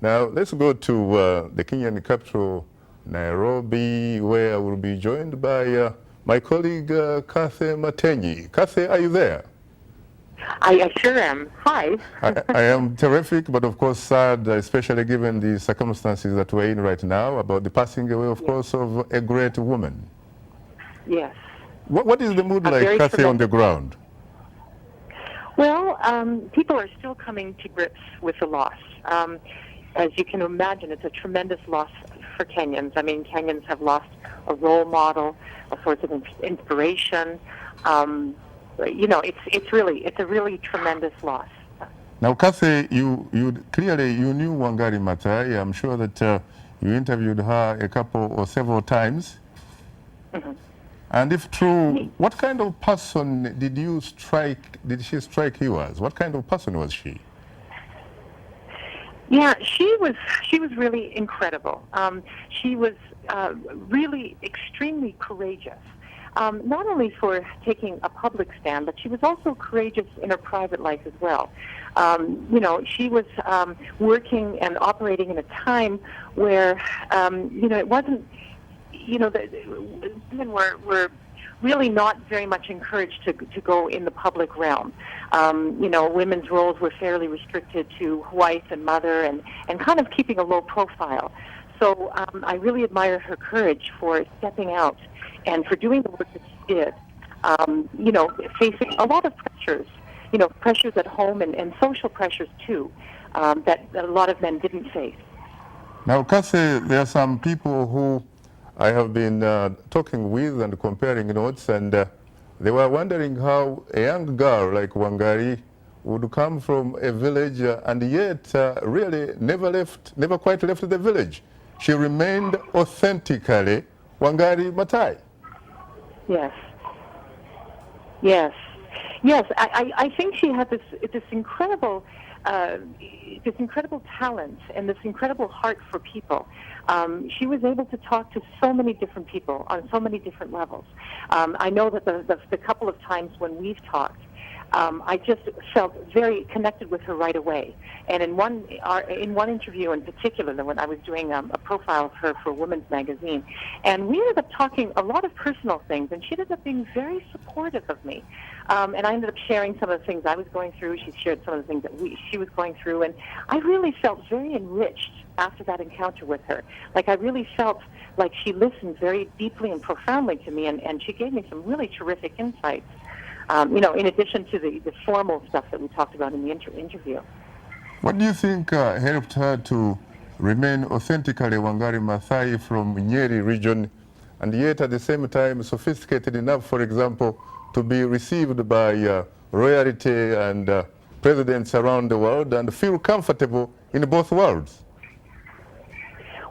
Now let's go to the Kenyan capital, Nairobi, where I will be joined by my colleague Cathy Majtenyi. Cathy, are you there? I sure am. Hi. I am terrific, but of course sad, especially given the circumstances that we're in right now, about the passing away, of course, of a great woman. Yes. What is the mood like, Cathy, on the ground? Well, people are still coming to grips with the loss. As you can imagine, it's a tremendous loss for Kenyans. I mean, Kenyans have lost a role model, a source of inspiration. It's a really tremendous loss. Now, Cathy, you clearly knew Wangari Maathai. I'm sure that you interviewed her a couple or several times. Mm-hmm. And if true, what kind of person did she strike you as? What kind of person was she? Yeah, she was really incredible. She was really extremely courageous. Not only for taking a public stand, but she was also courageous in her private life as well. She was working and operating in a time where, it wasn't, women were really not very much encouraged to go in the public realm. Women's roles were fairly restricted to wife and mother and kind of keeping a low profile. So I really admire her courage for stepping out and for doing the work that she did, facing a lot of pressures, pressures at home and social pressures too, that a lot of men didn't face. Now, Cathy, there are some people who I have been talking with and comparing notes, and they were wondering how a young girl like Wangari would come from a village and yet really never quite left the village. She remained authentically Wangari Maathai. Yes. I think she had this incredible talent and this incredible heart for people. She was able to talk to so many different people on so many different levels. I know that the couple of times when we've talked, I just felt very connected with her right away. And in one interview in particular, when I was doing a profile of her for Women's Magazine, and we ended up talking a lot of personal things, and she ended up being very supportive of me. And I ended up sharing some of the things I was going through. She shared some of the things that she was going through, and I really felt very enriched after that encounter with her. Like, I really felt like she listened very deeply and profoundly to me, and she gave me some really terrific insights. In addition to the formal stuff that we talked about in the interview. What do you think helped her to remain authentically Wangari Maathai from Nyeri region, and yet at the same time sophisticated enough, for example, to be received by royalty and presidents around the world and feel comfortable in both worlds?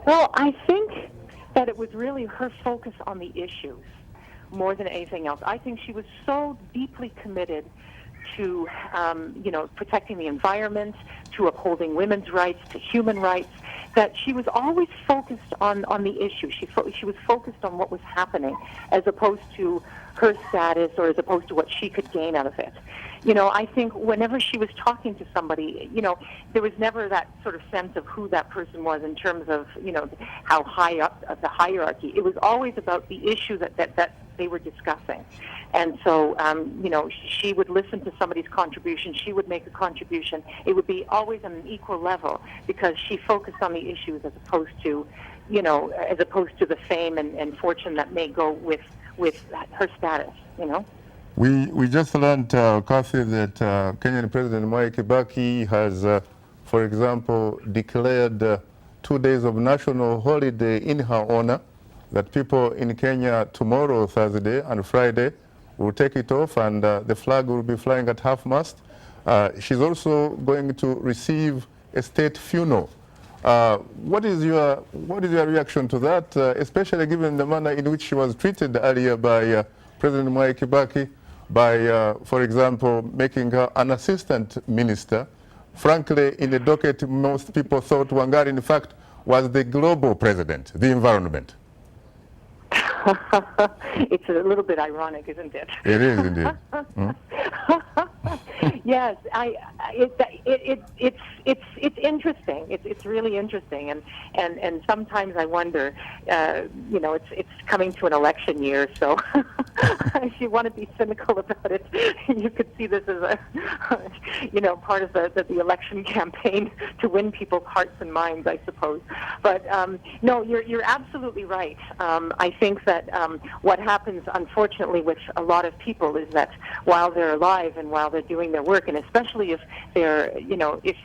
Well, I think that it was really her focus on the issues more than anything else. I think she was so deeply committed to, protecting the environment, to upholding women's rights, to human rights, that she was always focused on the issue. She was focused on what was happening, as opposed to her status or as opposed to what she could gain out of it. I think whenever she was talking to somebody, there was never that sort of sense of who that person was in terms of, how high up the hierarchy. It was always about the issue that they were discussing. And so, she would listen to somebody's contribution. She would make a contribution. It would be always on an equal level because she focused on the issues as opposed to the fame and fortune that may go with her status, We just learned, Cathy, that Kenyan President Mwai Kibaki has, for example, declared 2 days of national holiday in her honor, that people in Kenya tomorrow, Thursday, and Friday will take it off, and the flag will be flying at half-mast. She's also going to receive a state funeral. What is your reaction to that, especially given the manner in which she was treated earlier by President Mwai Kibaki, by, for example, making her an assistant minister? Frankly, in the docket, most people thought Wangari, in fact, was the global president, the environment. It's a little bit ironic, isn't it? It is indeed. Yes, it's interesting. It's really interesting, and sometimes I wonder, it's coming to an election year, so if you want to be cynical about it, you could see this as a, part of the election campaign to win people's hearts and minds, I suppose. But no, you're absolutely right. I think that what happens, unfortunately, with a lot of people is that while they're alive and while they're doing their work, and especially if they're, if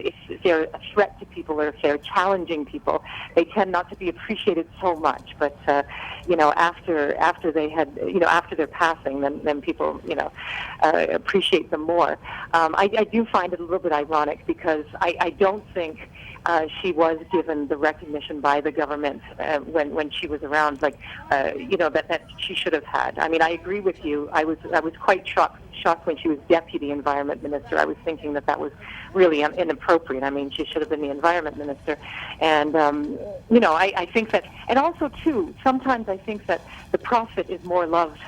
they're a threat to people or if they're challenging people, they tend not to be appreciated so much. But after they had, after their passing, then people, appreciate them more. I do find it a little bit ironic because I don't think she was given the recognition by the government when she was around, that she should have had. I mean, I agree with you. I was quite shocked when she was Deputy Environment Minister. I was thinking that was really inappropriate. I mean, she should have been the Environment Minister. And, I think that, and also, too, sometimes I think that the prophet is more loved,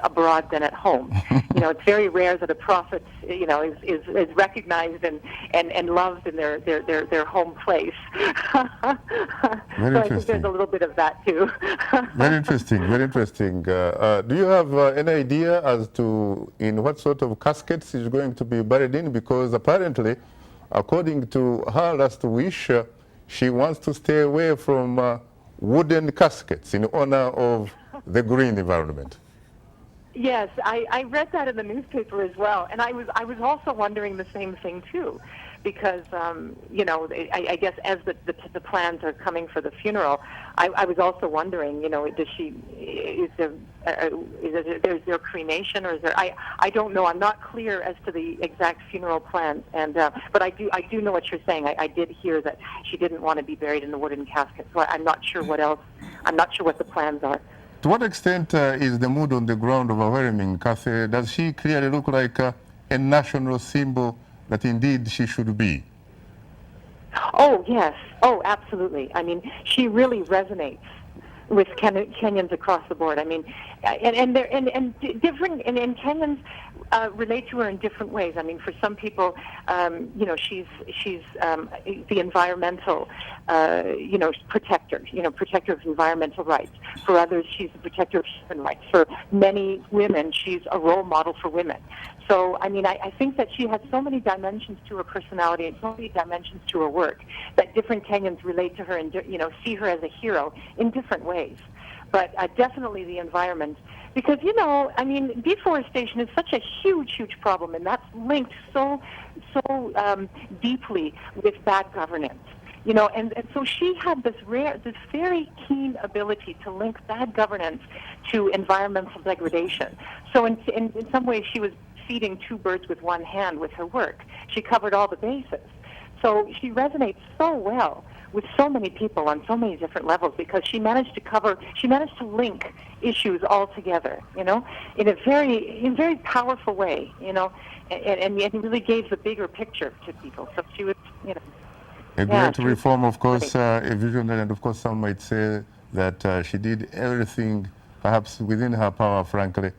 abroad than at home. It's very rare that a prophet, is recognized and loved in their home place. So I think there's a little bit of that, too. Very interesting, very interesting. Do you have any idea as to in what sort of caskets she's going to be buried in? Because apparently, according to her last wish, she wants to stay away from wooden caskets in honor of the green environment. Yes, I read that in the newspaper as well, and I was also wondering the same thing too, because I guess as the plans are coming for the funeral, I was also wondering, is there cremation or is there? I don't know. I'm not clear as to the exact funeral plans, and but I do know what you're saying. I did hear that she didn't want to be buried in the wooden casket, so I'm not sure what else. I'm not sure what the plans are. To what extent is the mood on the ground overwhelming, Cathy? Does she clearly look like a national symbol that indeed she should be? Oh, yes. Oh, absolutely. I mean, she really resonates with Kenyans across the board. I mean, and Kenyans relate to her in different ways. I mean, for some people, she's the environmental, protector, protector of environmental rights. For others, she's a protector of human rights. For many women, she's a role model for women. So, I mean, I think that she has so many dimensions to her personality and so many dimensions to her work that different Kenyans relate to her and, see her as a hero in different ways. But definitely the environment, because, I mean, deforestation is such a huge, huge problem, and that's linked so deeply with bad governance. And so she had this very keen ability to link bad governance to environmental degradation. So in some ways, she was feeding two birds with one hand with her work. She covered all the bases. So she resonates so well with so many people on so many different levels because she managed to link issues all together, in a very powerful way, and really gave the bigger picture to people. So she was, A great reform, of course, a visionary, and of course some might say that she did everything perhaps within her power, frankly,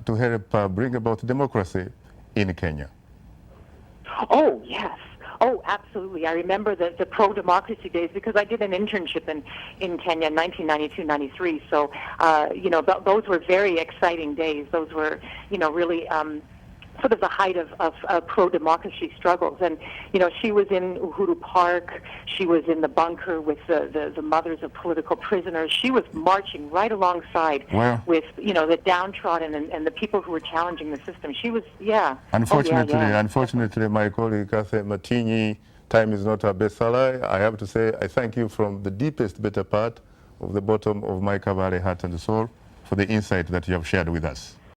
to help bring about democracy in Kenya. Oh, yes. Oh, absolutely. I remember the pro-democracy days because I did an internship in Kenya in 1992-93. So, those were very exciting days. Those were, really sort of the height of pro-democracy struggles. And, she was in Uhuru Park. She was in the bunker with the mothers of political prisoners. She was marching right alongside with, the downtrodden and the people who were challenging the system. She was, yeah. Unfortunately, my colleague Cathy Majtenyi, time is not our best ally. I have to say I thank you from the deepest, better part of the bottom of my Kavale heart and soul for the insight that you have shared with us.